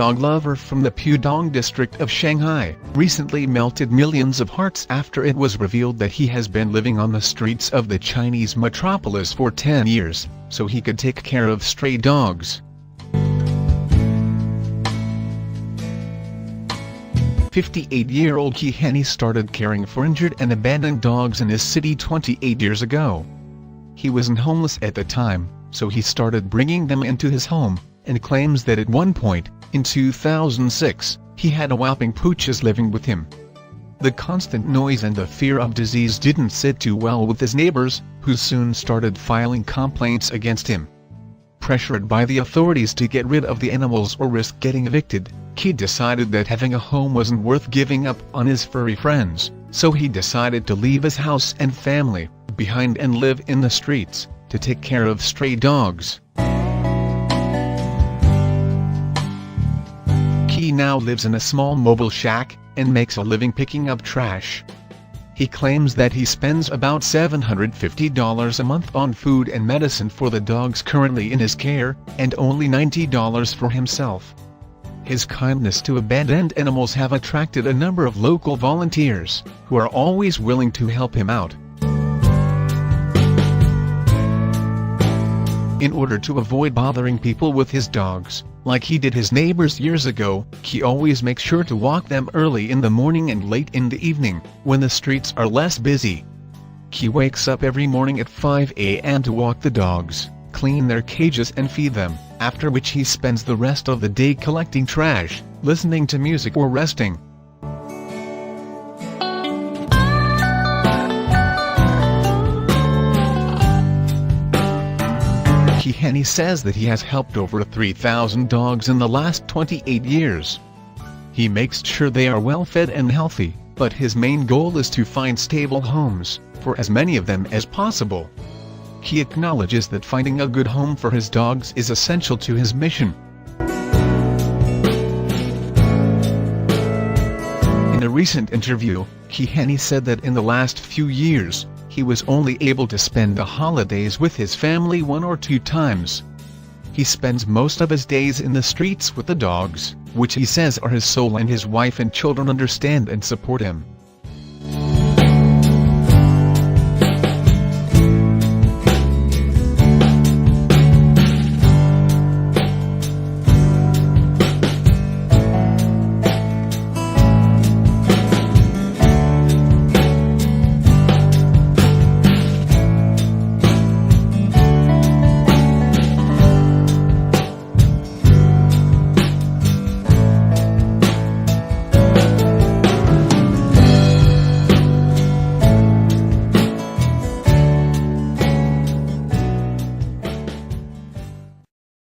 dog lover from the Pudong district of Shanghai, recently melted millions of hearts after it was revealed that he has been living on the streets of the Chinese metropolis for 10 years, so he could take care of stray dogs. 58-year-old Kindhearted started caring for injured and abandoned dogs in his city 28 years ago. He wasn't homeless at the time, so he started bringing them into his home, and claims that at one point, in 2006, he had a whopping pooches living with him. The constant noise and the fear of disease didn't sit too well with his neighbors, who soon started filing complaints against him. Pressured by the authorities to get rid of the animals or risk getting evicted, Ki decided that having a home wasn't worth giving up on his furry friends, so he decided to leave his house and family behind and live in the streets, to take care of stray dogs. Ki now lives in a small mobile shack, and makes a living picking up trash. He claims that he spends about $750 a month on food and medicine for the dogs currently in his care, and only $90 for himself. His kindness to abandoned animals have attracted a number of local volunteers, who are always willing to help him out. In order to avoid bothering people with his dogs, like he did his neighbors years ago, he always makes sure to walk them early in the morning and late in the evening, when the streets are less busy. He wakes up every morning at 5 a.m. to walk the dogs, clean their cages and feed them, after which he spends the rest of the day collecting trash, listening to music or resting. Kindhearted says that he has helped over 3,000 dogs in the last 28 years. He makes sure they are well fed and healthy, but his main goal is to find stable homes for as many of them as possible. He acknowledges that finding a good home for his dogs is essential to his mission. In a recent interview, Kindhearted said that in the last few years, he was only able to spend the holidays with his family 1 or 2 times. He spends most of his days in the streets with the dogs, which he says are his soul, and his wife and children understand and support him.